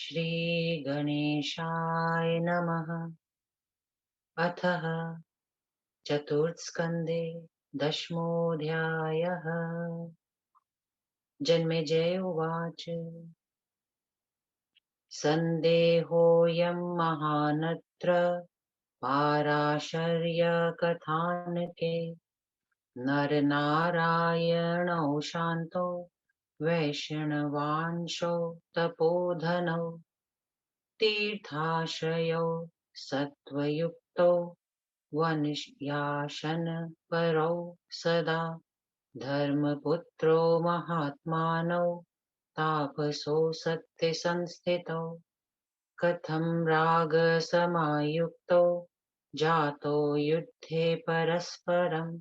श्रीगणेशाय नमः। अथ चतुर्थस्कन्धे दशमोऽध्यायः। जन्मेजय उवाच। सन्देहोऽयं महानत्र पाराशर्यकथानके। नरनारायणौ शान्तो वैष्णवांशो तपोधनौ। तीर्थाश्रयौ सत्त्वयुक्तौ वनयासनपरौ सदा। धर्मपुत्रो महात्मानौ तापसो सत्यसंस्थितौ। कथं रागसमायुक्तौ जातो युद्धे परस्परं।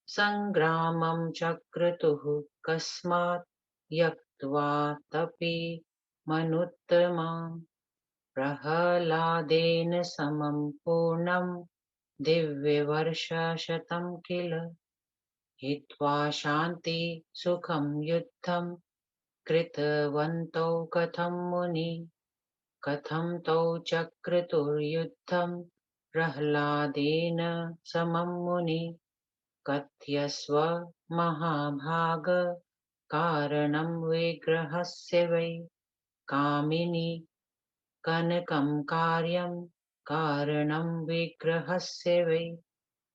सङ्ग्रामं चक्रतुः कस्मात् त्यक्त्वा तपि मनुत्तमाम्। प्रह्लादेन समं पूर्णं दिव्यवर्षशतं किल। हित्वा शान्ति सुखं युद्धं कृतवन्तौ कथं मुनि। कथं तौ चक्रतुर्युद्धं प्रह्लादेन समं मुनि। कथयस्व महाभाग कारणं विग्रहस्य वै। कामिनी कनकं कार्यं कारणं विग्रहस्य वै।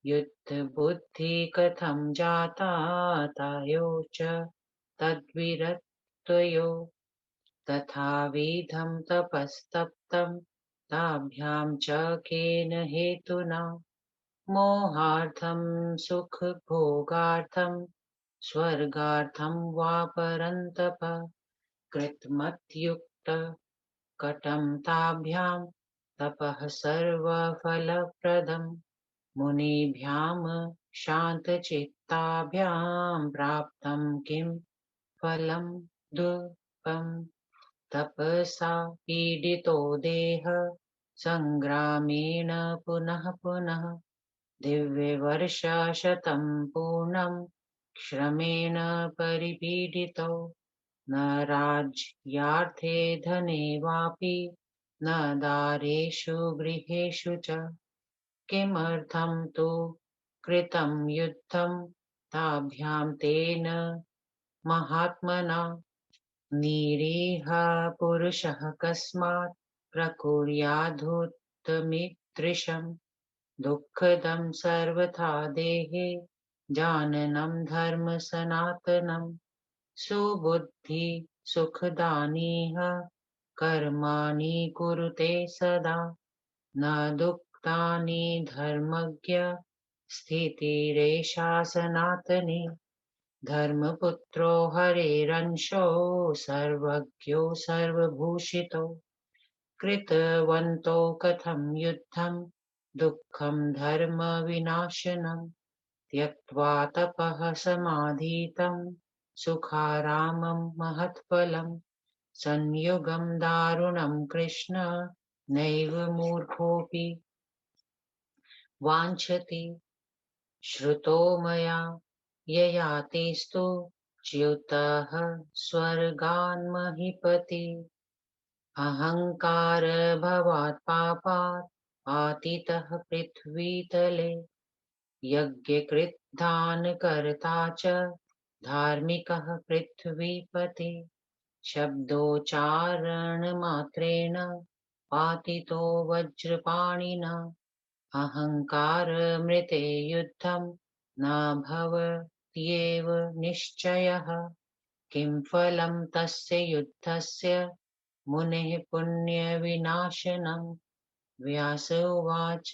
युद्धबुद्धिः कथं जाता तयो च तद्विरक्तयो। तथाविधं तपस्तप्तं ताभ्यां च केन हेतुना। मोहार्थं सुखभोगार्थं स्वर्गार्थं वा परन्तप। कृतमत्युक्त कटं ताभ्यां तपः सर्वफलप्रदम्। मुनिभ्यां शान्तचित्ताभ्यां प्राप्तं किं फलं दुःखम्। तपसा पीडितो देह सङ्ग्रामेण पुनः पुनः। दिव्यवर्षशतं पूर्णं श्रमेण परिपीडितौ। न राज्यार्थे धने वापि न दारेषु गृहेषु च। किमर्थं तु कृतं युद्धं ताभ्यां तेन महात्मना। निरीह पुरुषः कस्मात् प्रकुर्याद्धुतमीदृशम्। दुःखदं सर्वथा देहे जाननं धर्म सनातनम्। सुबुद्धि सुखदानीह कर्माणि कुरुते सदा। न दुःखानि धर्मज्ञ स्थितिरेषा सनातनी। धर्मपुत्रो हरेरंशो सर्वज्ञो सर्वभूषितो। कृतवन्तो कथं युद्धं दुःखं धर्मविनाशनम्। त्यक्त्वा तपः समाधितं सुखारामं महत्फलम्। संयुगं दारुणं कृष्ण नैव मूर्खोऽपि वाञ्छति। श्रुतो मया ययातिस्तु च्युतः स्वर्गान् महीपति। अहङ्कार भवात् पापात् पातितः पृथ्वीतले। यज्ञकृत् दानकर्ता च धार्मिकः पृथ्वीपति। शब्दोच्चारणमात्रेण पातितो वज्रपाणिना। अहङ्कारमृते युद्धं न भवत्येव निश्चयः। किं फलं तस्य युद्धस्य मुनेः पुण्यविनाशनम्। व्यास उवाच।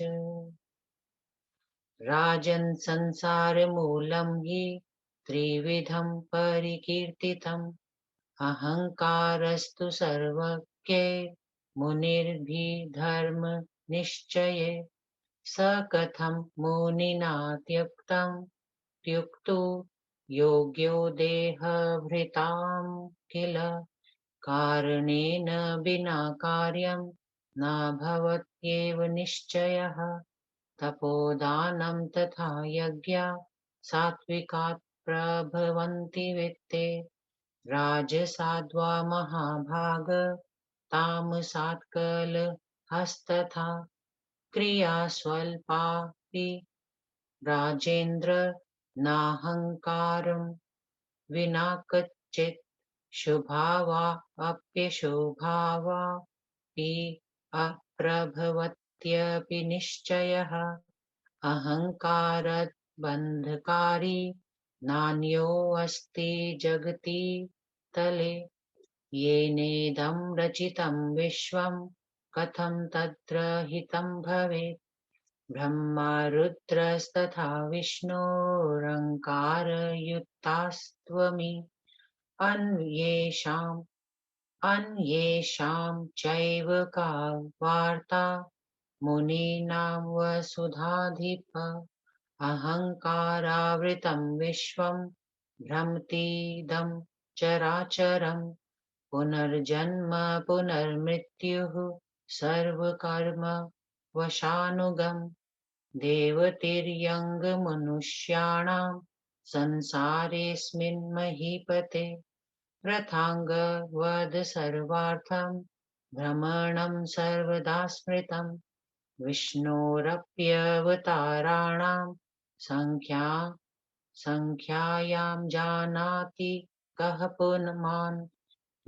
राजन् संसारमूलं हि त्रिविधं परिकीर्तितम्। अहङ्कारस्तु सर्वज्ञे मुनिर्भिर्धर्म निश्चये। स कथं मुनिना त्यक्तं त्युक्तो योग्यो देहभृतां किल। कारणेन विना कार्यं न भवत्येव निश्चयः। तपोदानं तथा यज्ञा सात्विकात् प्रभवन्ति वित्ते। राजसाद्वा महाभाग तामसात् कलहस्तथा क्रिया स्वल्पापि राजेन्द्र नाहङ्कारं विना कच्चित् शुभावा अप्यशुभावापि अप्रभवत्यपि निश्चयः अहङ्काराद्बन्धकारी नान्योऽस्ति जगति तले येनेदं रचितं विश्वं कथं तद्रहितं भवेत् ब्रह्मा रुद्रस्तथा विष्णोरङ्कारयुक्तास्त्वमि अन्येषां चैव का वार्ता मुनीनां वसुधाधिप अहङ्कारावृतं विश्वं भ्रमतीदं चराचरम् पुनर्जन्म पुनर्मृत्युः सर्वकर्म वशानुगम् देवतिर्यङ्गमनुष्याणां संसारेऽस्मिन् महीपते रथाङ्गवद सर्वार्थं भ्रमणं सर्वदा स्मृतम् विष्णोरप्यवताराणां सङ्ख्यायां जानाति कः पुनमान्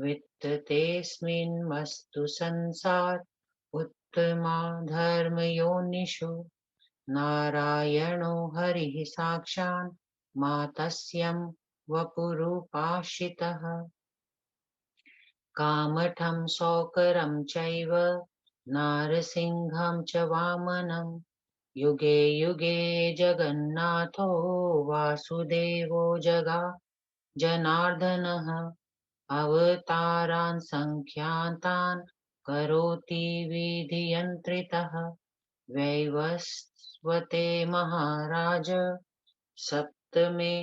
वित्ततेऽस्मिन्मस्तु संसार उत्तमा धर्मयोनिषु नारायणो हरिः साक्षान् मातस्यं वपुरूपाशितः कामठं शौकरं चैव नारसिंहं च वामनं युगे युगे जगन्नाथो वासुदेवो जनार्दनः अवतारान् संख्यातान् करोति विधियन्त्रितः वैवस्वते महाराज सप्तमे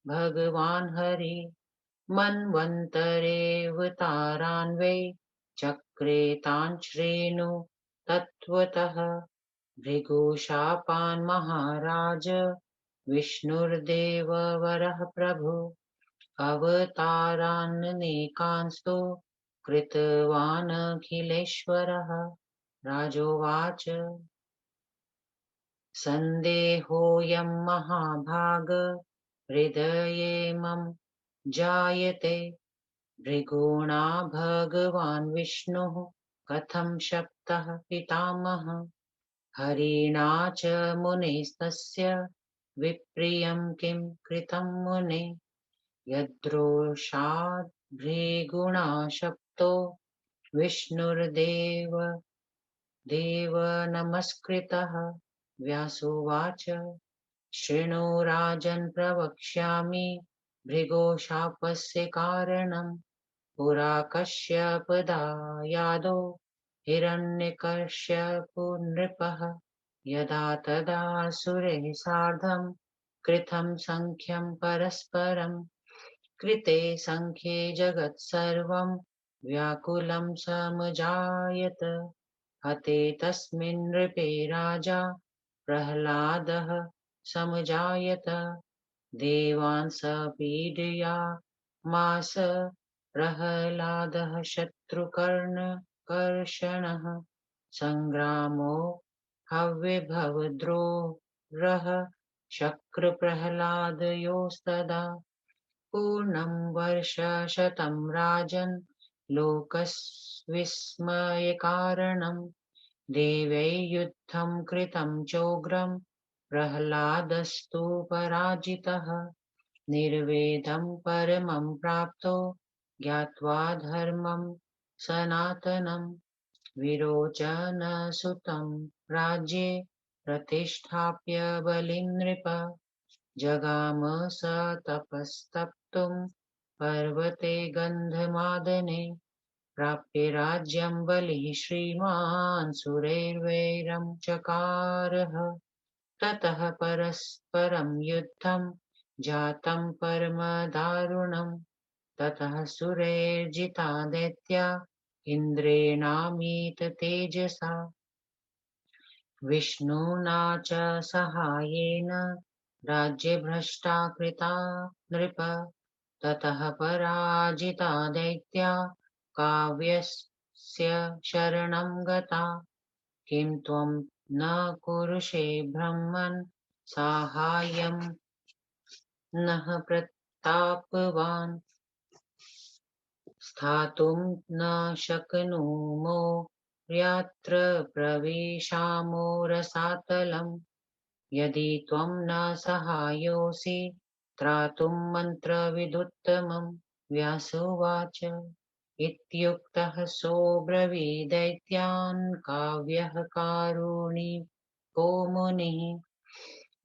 भगवान् हरि मन्वन्तरेऽवतारान् वै चक्रे तान् शृणु तत्त्वतः भृगुशापान् महाराज विष्णुर्देववरः प्रभु अवताराननेकांस्तु कृतवानखिलेश्वरः राजोवाच सन्देहोऽयं महाभाग हृदये मम जायते भृगुणा भगवान् विष्णुः कथं शप्तः पितामहः हरिणा च मुनेस्तस्य विप्रियं किं कृतं मुने यद्रोषाद् भृगुणा शप्तो देव नमस्कृतः व्यासोवाच शृणु राजन् प्रवक्ष्यामि भृगोशापस्य कारणम् पुरा कश्यपदायादो हिरण्यकश्यपो नृपः यदा तदा सुरैः सार्धं कृतं सख्यं परस्परं कृते सख्ये जगत्सर्वं व्याकुलं समजायत हते तस्मिन् नृपे राजा प्रह्लादः समजायत देवान् स पीडयामास प्रह्लादः शत्रुकर्णकर्षणः सङ्ग्रामो हव्यभवद्रोरः शक्रप्रह्लादयोस्तदा पूर्णं वर्षशतं राजन् लोकविस्मयकारणम् देवै युद्धं कृतं चोग्रं प्रह्लादस्तु पराजितः निर्वेदं परमं प्राप्तो ज्ञात्वा धर्मं सनातनं विरोचनसुतं राज्ये प्रतिष्ठाप्य बलिं नृप जगाम स तपस्तप्तुं पर्वते गन्धमादने प्राप्य राज्यं बलिः श्रीमान् सुरैर्वैरं चकारः ततः परस्परं युद्धं जातं परमदारुणं ततः सुरैर्जिता दैत्या इन्द्रेणामित तेजसा विष्णुना च सहायेन राज्यभ्रष्टा कृता नृप ततः पराजिता दैत्या काव्यस्य तस्य शरणं गता किं त्वं न कुरुषे ब्रह्मन् साहाय्यं नः प्रतापवान् स्थातुं न शक्नुमो यत्र प्रविशामो रसातलम् यदि त्वं न सहायोऽसि त्रातुं मन्त्रविदुत्तमम् व्यासोवाच इत्युक्तः सोऽब्रवीदैत्यान् काव्यः कारुणिको मुनिः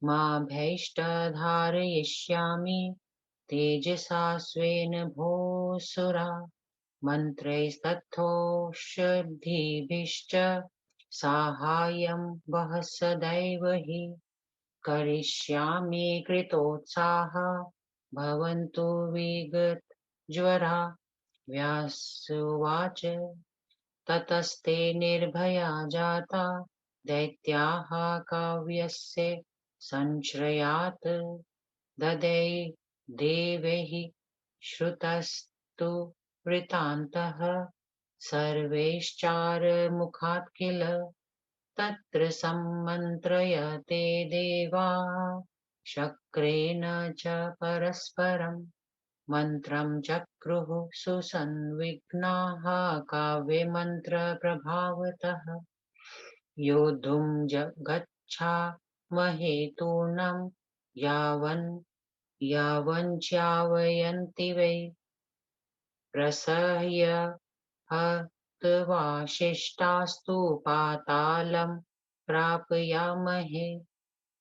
मा भैष्टधारयिष्यामि तेजसा स्वेन भोऽसुरा मन्त्रैस्तथोषधीभिश्च साहाय्यं वः सदैव हि करिष्यामि कृतोत्साह भवन्तु विगतज्वरा व्यासुवाच ततस्ते निर्भया जाता दैत्याः काव्यस्य संश्रयात् ददै देवैः श्रुतस्तु वृत्तान्तः सर्वैश्चारमुखात् किल तत्र सम्मन्त्रयते देवाः शक्रेण च परस्परम् मन्त्रं चक्रुः सुसंविघ्नाः काव्यमन्त्रप्रभावतः योद्धुं गच्छामहे तूर्णं यावञ्चावयन्ति वै प्रसह्य हत्वाशिष्टास्तु पातालं प्रापयामहे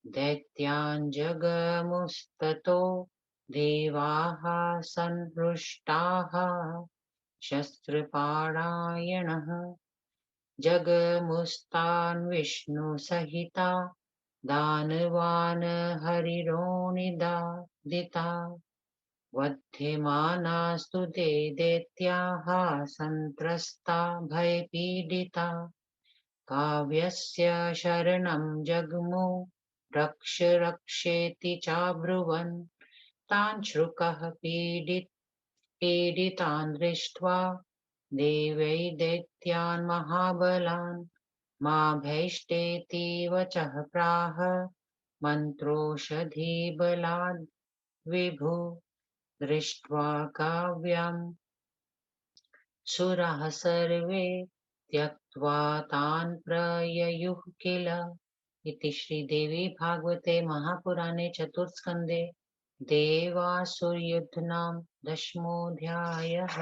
दैत्यान् जगमुस्ततो देवाः संहृष्टाः शस्त्रपारायणः जगमुस्तान् विष्णुसहिता दानवान् हरिरोनिदादिता वध्यमानास्तु ते दैत्याः सन्त्रस्ता भयपीडिता काव्यस्य शरणं जग्मु रक्ष रक्षेति चाब्रुवन् तान् शुकः पीडितान् दृष्ट्वा देवै दैत्यान् महाबलान् मा भैष्टेति वचः प्राह मन्त्रोषधीबलाद् विभु दृष्ट्वा काव्यं सुराः सर्वे त्यक्त्वा तान् प्रययुः किल इति श्रीदेवी भागवते महापुराणे चतुर्थस्कन्धे देवासुरयुद्धनाम दशमोऽध्यायः।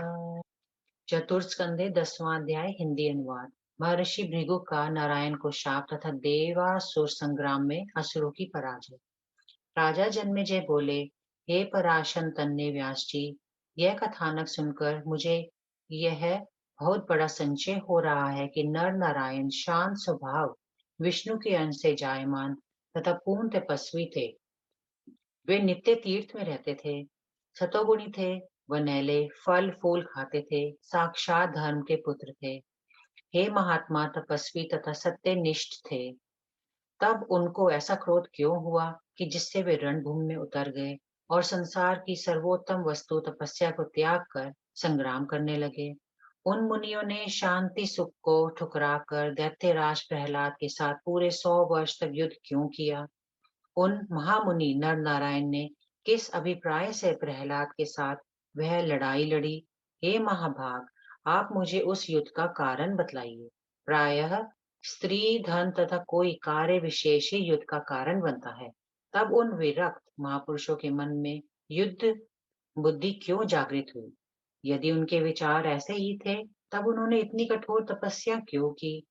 चतुर्थस्कन्धे 10वां अध्याय हिंदी अनुवाद। महर्षि भृगु का नारायण को शाप तथा देवासुर संग्राम में असुरों की पराजय। राजा जन्मेजय बोले, हे पराशर तन्ने व्यास जी, यह कथानक सुनकर मुझे यह बहुत बड़ा संशय हो रहा है कि नर नारायण शांत स्वभाव विष्णु के अंश से जायमान तथा पूर्ण तपस्वी थे। वे नित्य तीर्थ में रहते थे, सतोगुणी थे, वनैले फल फूल खाते थे, साक्षात धर्म के पुत्र थे। हे महात्मा तपस्वी तथा सत्यनिष्ठ थे। तब उनको ऐसा क्रोध क्यों हुआ कि जिससे वे रणभूमि में उतर गए और संसार की सर्वोत्तम वस्तु तपस्या को त्याग कर संग्राम करने लगे। उन मुनियों ने शांति सुख को ठुकरा कर दैत्यराज प्रहलाद के साथ पूरे 100 वर्ष तक युद्ध क्यों किया? उन महामुनि नर नारायण ने किस अभिप्राय से प्रहलाद के साथ वह लड़ाई लड़ी? हे महाभाग, आप मुझे उस युद्ध का कारण बतलाइए। प्रायः स्त्री धन तथा कोई कार्य विशेष ही युद्ध का कारण बनता है। तब उन विरक्त महापुरुषों के मन में युद्ध बुद्धि क्यों जागृत हुई? यदि उनके विचार ऐसे ही थे, तब उन्होंने इतनी कठोर तपस्या क्यों की?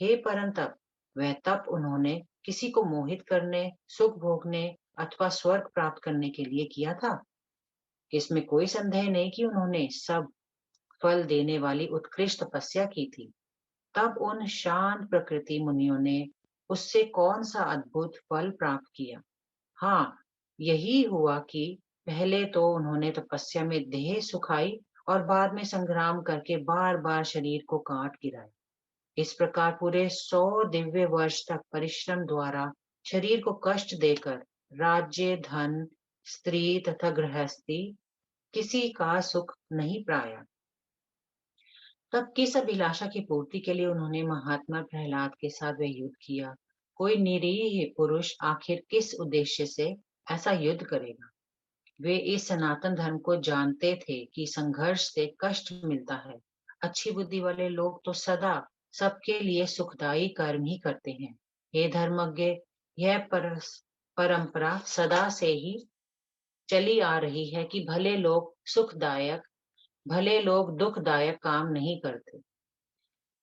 हे परंतप, वह तप उन्होंने किसी को मोहित करने, सुख भोगने अथवा स्वर्ग प्राप्त करने के लिए किया था। इसमें कोई संदेह नहीं कि उन्होंने सब फल देने वाली उत्कृष्ट तपस्या की थी। तब उन शांत प्रकृति मुनियों ने उससे कौन सा अद्भुत फल प्राप्त किया? हाँ, यही हुआ कि पहले तो उन्होंने तपस्या में देह सुखाई और बाद में संग्राम करके बार बार शरीर को काट गिराया। इस प्रकार पूरे 100 दिव्य वर्ष तक परिश्रम द्वारा शरीर को कष्ट देकर राज्य, धन, स्त्री तथा गृहस्थी किसी का सुख नहीं पाया। तब किस अभिलाषा की पूर्ति के लिए उन्होंने महात्मा प्रहलाद के साथ वह युद्ध किया? कोई निरीह पुरुष आखिर किस उद्देश्य से ऐसा युद्ध करेगा? वे इस सनातन धर्म को जानते थे कि संघर्ष से कष्ट मिलता है। अच्छी बुद्धि वाले लोग तो सदा सबके लिए सुखदायी कर्म ही करते हैं। हे धर्मज्ञ, यह परंपरा सदा से ही चली आ रही है कि भले लोग दुखदायक काम नहीं करते।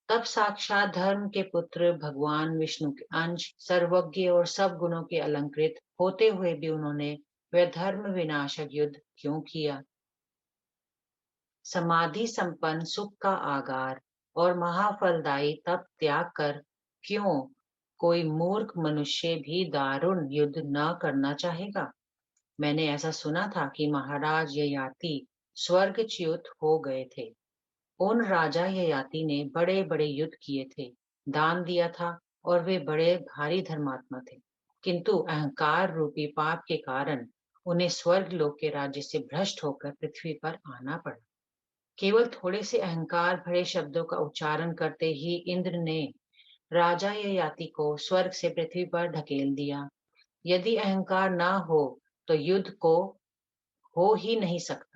तब साक्षात धर्म के पुत्र भगवान विष्णु के अंश, सर्वज्ञ और सब गुणों के अलंकृत होते हुए भी उन्होंने वह धर्म विनाशक युद्ध क्यों किया? समाधि संपन्न सुख का आगार और महाफलदायी तप त्याग कर क्यों कोई मूर्ख मनुष्य भी दारुण युद्ध न करना चाहेगा? मैंने ऐसा सुना था कि महाराज ययाति स्वर्गच्युत हो गए थे। उन राजा ययाति ने बड़े बड़े युद्ध किए थे, दान दिया था और वे बड़े भारी धर्मात्मा थे, किंतु अहंकार रूपी पाप के कारण उन्हें स्वर्ग लोक के राज्य से भ्रष्ट होकर पृथ्वी पर आना पड़ा। केवल थोड़े से अहंकार भरे शब्दों का उच्चारण करते ही इंद्र ने राजा ययाति को स्वर्ग से पृथ्वी पर ढकेल दिया। यदि अहंकार ना हो तो युद्ध को हो ही नहीं सकता।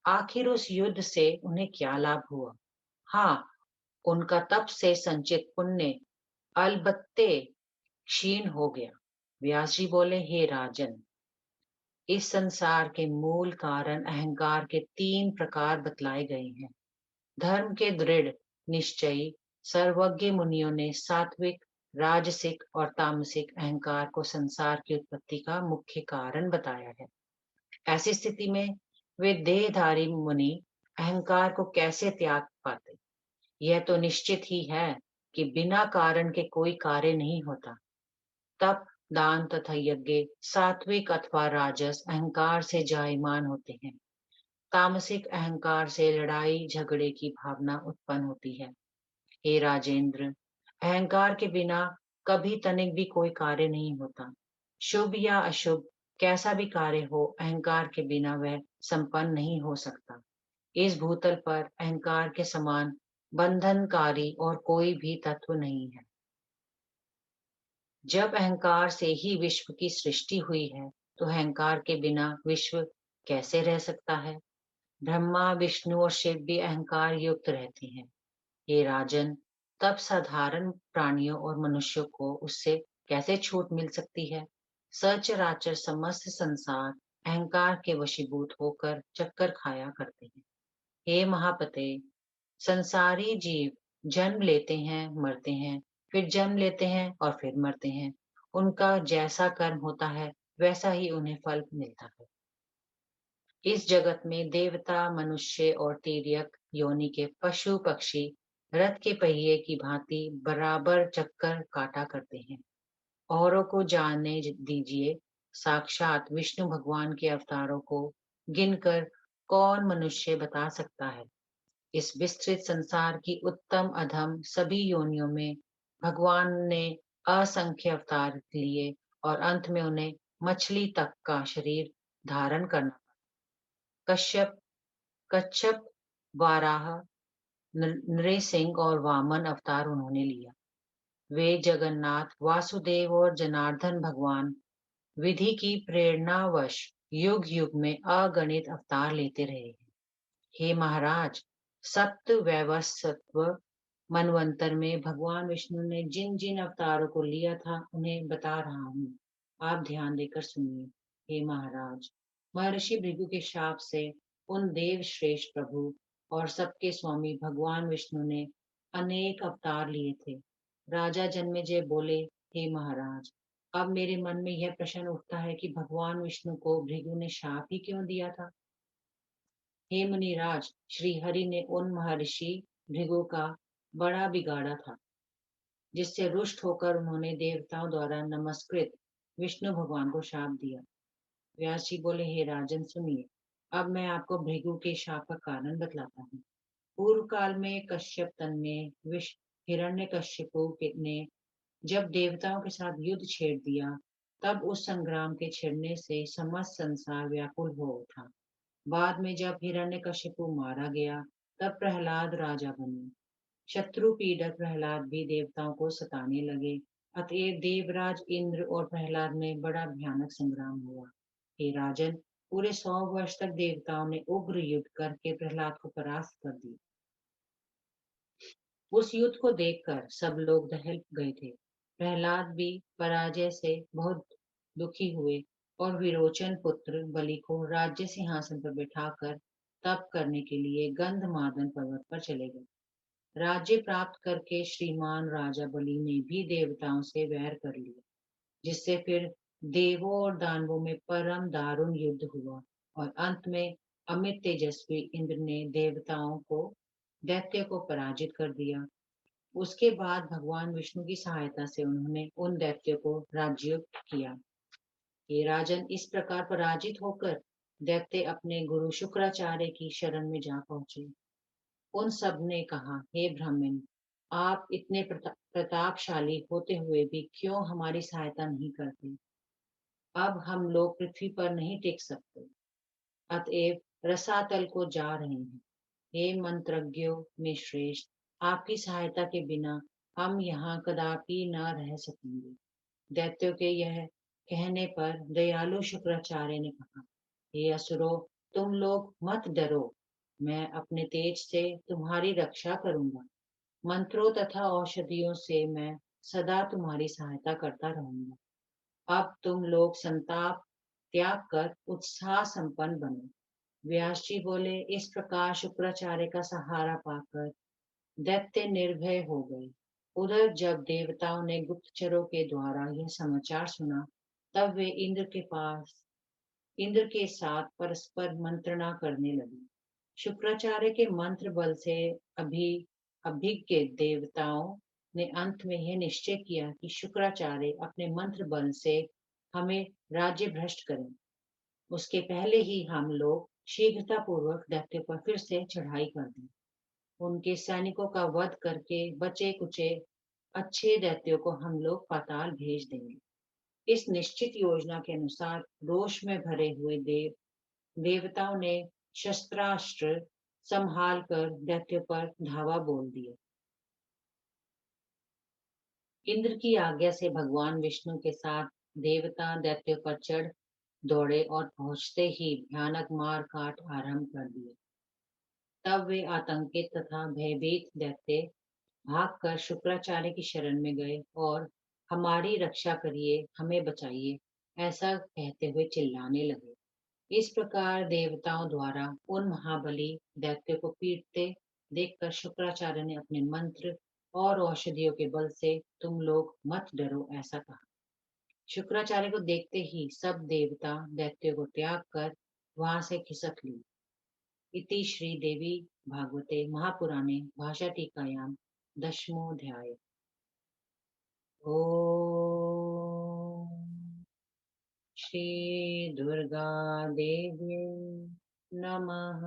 आखिर उस युद्ध से उन्हें क्या लाभ हुआ? हाँ, उनका तप से संचित पुण्य अलबत्ते क्षीण हो गया। व्यास जी बोले, हे राजन, इस संसार के मूल कारण अहंकार के 3 प्रकार बतलाए गए हैं। धर्म के दृढ़ निश्चयी सर्वज्ञ मुनियों ने सात्विक, राजसिक और तामसिक अहंकार को संसार की उत्पत्ति का मुख्य कारण बताया है। ऐसी स्थिति में वे देहधारी मुनि अहंकार को कैसे त्याग पाते? यह तो निश्चित ही है कि बिना कारण के कोई कार्य नहीं होता। तप, दान तथा यज्ञ सात्विक अथवा राजस अहंकार से जायमान होते हैं। तामसिक अहंकार से लड़ाई झगड़े की भावना उत्पन्न होती है। हे राजेंद्र, अहंकार के बिना कभी तनिक भी कोई कार्य नहीं होता। शुभ या अशुभ कैसा भी कार्य हो, अहंकार के बिना वह संपन्न नहीं हो सकता। इस भूतल पर अहंकार के समान बंधनकारी और कोई भी तत्व नहीं है। जब अहंकार से ही विश्व की सृष्टि हुई है, तो अहंकार के बिना विश्व कैसे रह सकता है? ब्रह्मा, विष्णु और शिव भी अहंकार युक्त रहते हैं। हे राजन, तब साधारण प्राणियों और मनुष्यों को उससे कैसे छूट मिल सकती है? सचराचर समस्त संसार अहंकार के वशीभूत होकर चक्कर खाया करते हैं। हे महापते, संसारी जीव जन्म लेते हैं, मरते हैं, फिर जन्म लेते हैं और फिर मरते हैं। उनका जैसा कर्म होता है, वैसा ही उन्हें फल मिलता है। इस जगत में देवता, मनुष्य और तिर्यक योनि के पशु पक्षी रथ के पहिए की भांति बराबर चक्कर काटा करते हैं। औरों को जानने दीजिए, साक्षात विष्णु भगवान के अवतारों को गिनकर कौन मनुष्य बता सकता है? इस विस्तृत संसार की उत्तम अधम सभी योनियों में भगवान ने असंख्य अवतार लिए और अंत में उन्हें मछली तक का शरीर धारण करना। कश्यप, कच्छप, वाराह, नृसिंह और वामन अवतार उन्होंने लिया। वे जगन्नाथ, वासुदेव और जनार्दन भगवान विधि की प्रेरणावश युग युग में अगणित अवतार लेते रहे हैं। हे महाराज, सप्त वैवस्वत मनवंतर में भगवान विष्णु ने जिन जिन अवतारों को लिया था, उन्हें बता रहा हूँ। आप ध्यान देकर सुनिए। हे महाराज, महर्षि भृगु के शाप से उन देव श्रेष्ठ प्रभु और सबके स्वामी भगवान विष्णु ने अनेक अवतार लिए थे। राजा जन्मेजय बोले, हे महाराज, अब मेरे मन में यह प्रश्न उठता है कि भगवान विष्णु को भृगु ने शाप ही क्यों दिया था? हे मुनिराज, श्री हरि ने उन महर्षि भृगु का बड़ा बिगाड़ा था, जिससे रुष्ट होकर उन्होंने देवताओं द्वारा नमस्कृत विष्णु भगवान को शाप दिया। व्यास जी बोले, हे राजन सुनिए, अब मैं आपको भृगु के शाप का कारण बतलाता हूँ। पूर्व काल में कश्यप तन्ने विष हिरण्यकश्यपु ने जब देवताओं के साथ युद्ध छेड़ दिया, तब उस संग्राम के छिड़ने से समस्त संसार व्याकुल हो उठा। बाद में जब हिरण्यकशिपु मारा गया, तब प्रहलाद राजा बने। शत्रु पीड़क प्रहलाद भी देवताओं को सताने लगे। अतएव देवराज इंद्र और प्रहलाद में बड़ा भयानक संग्राम हुआ। हे राजन, पूरे 100 वर्ष तक देवताओं ने उग्र युद्ध करके प्रहलाद को परास्त कर दिया। उस युद्ध को देखकर सब लोग दहल गए थे। प्रहलाद भी पराजय से बहुत दुखी हुए और विरोचन पुत्र बलि को राज्य सिंहासन पर बिठाकर तप करने के लिए गंधमादन पर्वत पर चले गए। राज्य प्राप्त करके श्रीमान राजा बलि ने भी देवताओं से वैर कर लिया, जिससे फिर देवों और दानवों में परम दारुण युद्ध हुआ और अंत में अमित तेजस्वी इंद्र ने देवताओं को दैत्य को पराजित कर दिया। उसके बाद भगवान विष्णु की सहायता से उन्होंने उन दैत्यों को राज्ययुक्त किया। ये राजन, इस प्रकार पराजित होकर दैत्य अपने गुरु शुक्राचार्य की शरण में जा पहुंचे। उन सब ने कहा, हे ब्राह्मण, आप इतने प्रतापशाली होते हुए भी क्यों हमारी सहायता नहीं करते? अब हम लोग पृथ्वी पर नहीं टिक सकते, अतएव रसातल को जा रहे हैं। हे मंत्रज्ञों में श्रेष्ठ, आपकी सहायता के बिना हम यहाँ कदापि न रह सकेंगे। दैत्यों के यह कहने पर दयालु शुक्राचार्य ने कहा, हे असुरो, तुम लोग मत डरो। मैं अपने तेज से तुम्हारी रक्षा करूंगा। मंत्रों तथा औषधियों से मैं सदा तुम्हारी सहायता करता रहूंगा। अब तुम लोग संताप त्याग कर उत्साह संपन्न बनो। व्यास जी बोले, इस प्रकार शुक्राचार्य का सहारा पाकर दैत्य निर्भय हो गए। उधर जब देवताओं ने गुप्तचरों के द्वारा यह समाचार सुना, तब वे इंद्र के साथ परस्पर मंत्रणा करने लगे। शुक्राचार्य के मंत्र बल से अभी अभिज्ञ देवताओं ने अंत में यह निश्चय किया कि शुक्राचार्य अपने मंत्र बल से हमें राज्य भ्रष्ट करें। उसके पहले ही हम लोग शीघ्रता पूर्वक दैत्य पर फिर से चढ़ाई कर दें। उनके सैनिकों का वध करके बचे कुचे अच्छे दैत्यों को हम लोग पाताल भेज देंगे। इस निश्चित योजना के अनुसार रोष में भरे हुए देवताओं ने शस्त्रास्त्र संभाल कर दैत्यों पर धावा बोल दिया। इंद्र की आज्ञा से भगवान विष्णु के साथ देवता दैत्यों पर चढ़ दौड़े और पहुंचते ही भयानक मार काट आरंभ कर दिए। तब वे आतंकित तथा भयभीत दैत्य भागकर शुक्राचार्य की शरण में गए और हमारी रक्षा करिए, हमें बचाइए, ऐसा कहते हुए चिल्लाने लगे। इस प्रकार देवताओं द्वारा उन महाबली दैत्य को पीटते देखकर शुक्राचार्य ने अपने मंत्र और औषधियों के बल से तुम लोग मत डरो ऐसा कहा। शुक्राचार्य को देखते ही सब देवता दैत्यों को त्याग कर वहां से खिसक लिए। इति श्री देवी भागवते महापुराणे भाषा टीकायां दशमोऽध्याय। ओम श्री दुर्गा देवी नमः।